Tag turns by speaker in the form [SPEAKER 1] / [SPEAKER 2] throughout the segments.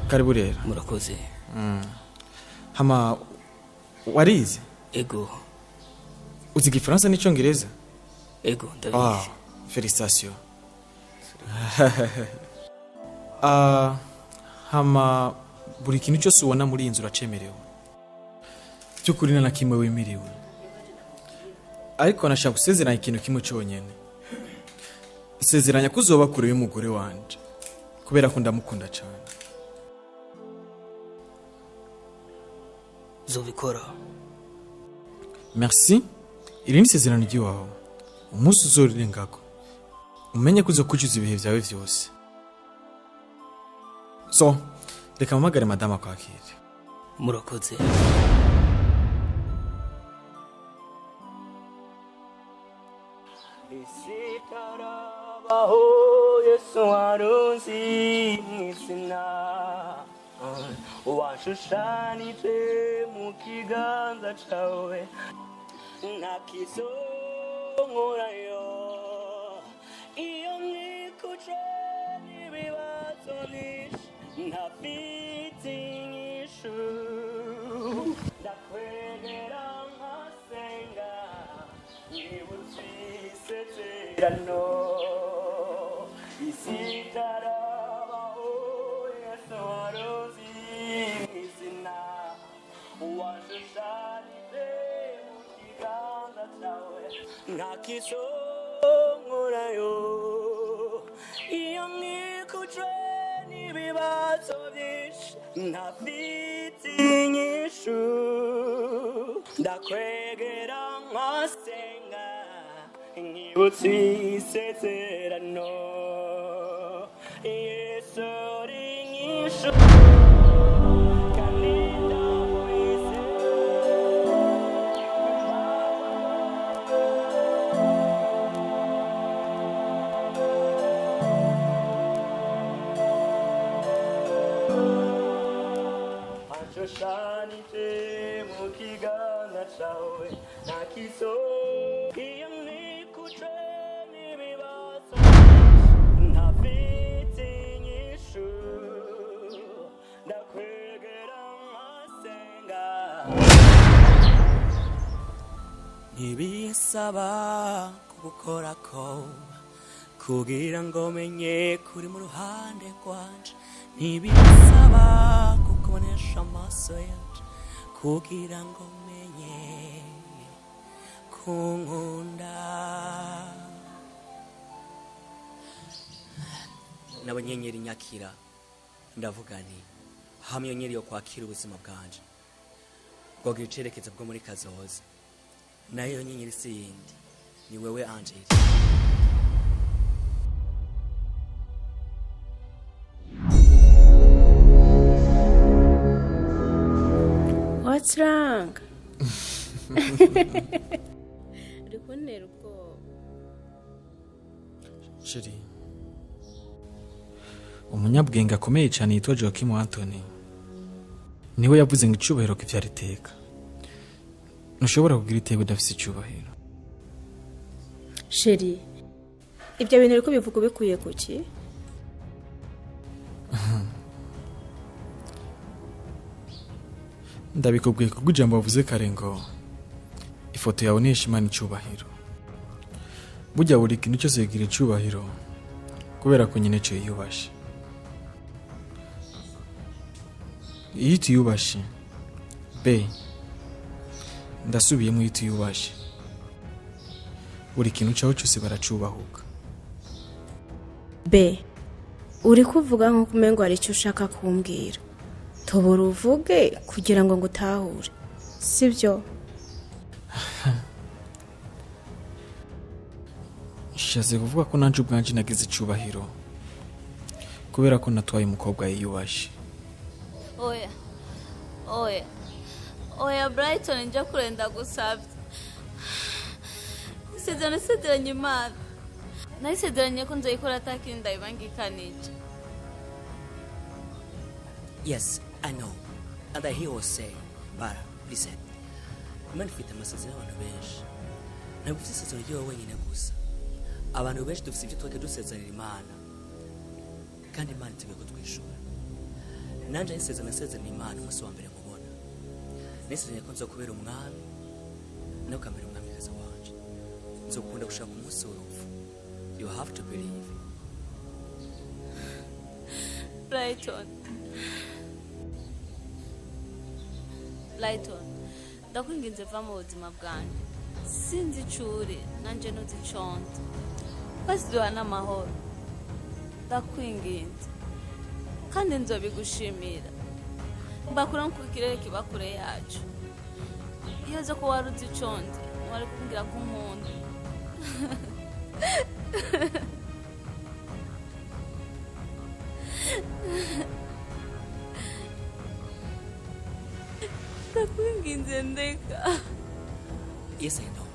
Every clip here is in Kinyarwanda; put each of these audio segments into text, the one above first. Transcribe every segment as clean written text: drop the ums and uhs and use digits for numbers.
[SPEAKER 1] Karibu rero.
[SPEAKER 2] Murakoze.
[SPEAKER 1] Hama warize?
[SPEAKER 2] Ego.
[SPEAKER 1] Uzi Igifaransa n'Icyongereza?
[SPEAKER 2] Ego, ndabizi.
[SPEAKER 1] Félicitations. Hama buri kintu cyose ubona muri iyi nzu uracemerewe. By'ukuri na kimwe wemeriwe. Ariko nashaka gusezeranya ikintu kimwe cyonyine. Isezeranya ko uzoba kure y'umugore wanje. Kubera ko ndamukunda cyane.
[SPEAKER 2] Zobikora.
[SPEAKER 1] Merci. Iri ni isezerano ry'iwawe. Umunsi uzorengako. Umenye ko uzokujuza ibihe byawe byose. So, reka mpamagare madame akwakire.
[SPEAKER 2] Murakoze. Isitarabaho Yesu warunzi mw'izina washushanije mu kiganza cawe ntakizonkorayo iyo nkikuje n'ibibazo byinshi ntafite inyishu ndakwegera nkasenga nibutse isezerano isitarabaho Yesu waruzi mw'izina washushanije mu kiganza cawe ntakizonkorayo iyo nkikuje n'ibibazo byinshi ntafite inyishu ndakwegera nkasenga nkibutse isezerano Yesu uri inyishu kandi Shanite mu kiganza cawe ntakizo iyo nkikuje n'ibibazo ntafite inyishu ndakwegera nkasenga ntibisaba kugukorako kugira ngo menye kuri mu ruhande rwanje ntibisaba kukubonesha amaso yanje kugira ngo menye kunkunda n'abanyenyeri nyakira ndavuga nti hamwe nyeri yo kwakira ubuzima bwanje bwogira icerekezo bwo muri kazoza nayo nyenyeri si yindi ni wewe Angel.
[SPEAKER 3] What's wrong? Rikuntera ubwoba.
[SPEAKER 1] Sheri. Umunyabwenge akomeye cyane yitwa Joachim Anthony. Niwe yavuze ngo icyubahiro kivyara iteka. Ntushobora kugira iteka udafise icyubahiro.
[SPEAKER 3] Sheri. Ibyo bintu riko bivuga bikuye kuki?
[SPEAKER 1] Ndabikubwiye kuko ijambo bavuze kare ngo ifoto yawe ni ishimana icyubahiro. Burya buri kintu cyose kigira icyubahiro kubera ko nyine cyo yubashe. Iyo tuyubashe be ndasubiyemo iyo tuyubashe buri kintu cyaho cyose baracubahuka.
[SPEAKER 3] Be uri kuvuga nko kumengo ari cyo ushaka kumbwira. Tubura uvuge kugira ngo ngutahure. Sibyo?
[SPEAKER 1] Shaze kuvuga ko nanje ubwanje nagize icyubahiro kubera ko natwaye umukobwa yiyubashe.
[SPEAKER 4] Oya Brighton nje kurenda gusabye. Isezeranye Imana. Narisezeranye ko nzoyikora atakinda ibangikanije.
[SPEAKER 2] Yes, I know. And I hear you say, but listen. Man fit amasezerano abantu benshi. Ntabwo ufite isezerano ryo wenyine gusa. Abantu benshi dufite ibyo twake dusezerera Imana. Kandi Imana iteguye kutwishura. nanje nasezeranye Imana umunsi wa mbere mubona nisezeranye ko nzokubera umwami nawe ukamera umwamikazi wanje nzokunda gushaka umunsi w'urupfu. You have to believe.
[SPEAKER 4] Lighton, ndakwinginze va mu buzima bwanjye. Sinzi icuri nanje ntuzi iconze. Basi duha n'amahoro. Ndakwinginze. Kandi nzobigushimira. Mbakura nko ku kirere kiba kure yacu. Iyo zo ko wari uzi iconze, wari kumbwira ko unkunda. Ndakwinginze ndeka.
[SPEAKER 2] Yes, I know.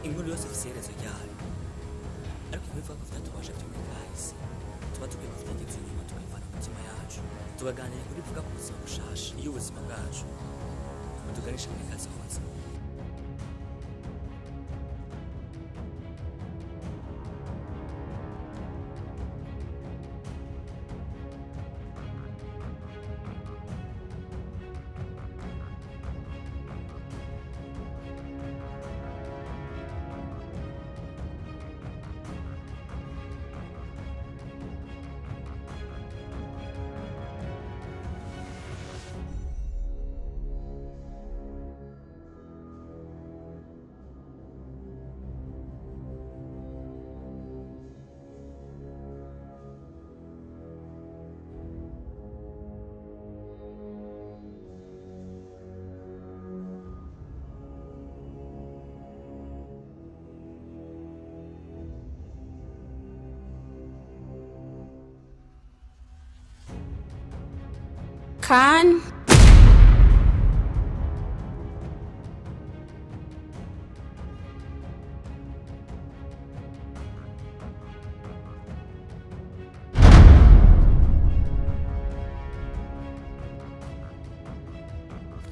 [SPEAKER 2] Inkuru yose ifise iherezo ryayo. Ariko ibivuga ko vyatubaje vyo muri kahise tuba dukwiye kuvyegeza inyuma tukabivana mu mitima yacu tukaganira kuri bivuga ku buzima bushasha iyo ubuzima bwacu butuganisha muri kazoza.
[SPEAKER 3] Kan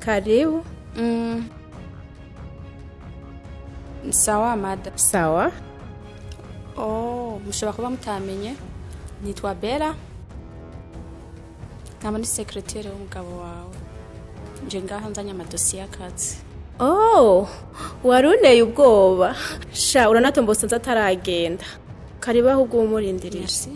[SPEAKER 3] karibu.
[SPEAKER 5] Sawa mada.
[SPEAKER 3] Sawa.
[SPEAKER 5] Oh, mushobora kuba mutamenye. Nitwa Bella. Nkaba ni secrétaire w'umugabo wawe. Nje ngaha nzanya amadosiye y'akazi.
[SPEAKER 3] Oh, waruneye ubwoba. Sha uranatombosa nzataragenda. Karibu ahubwo umurindirira.
[SPEAKER 5] Merci.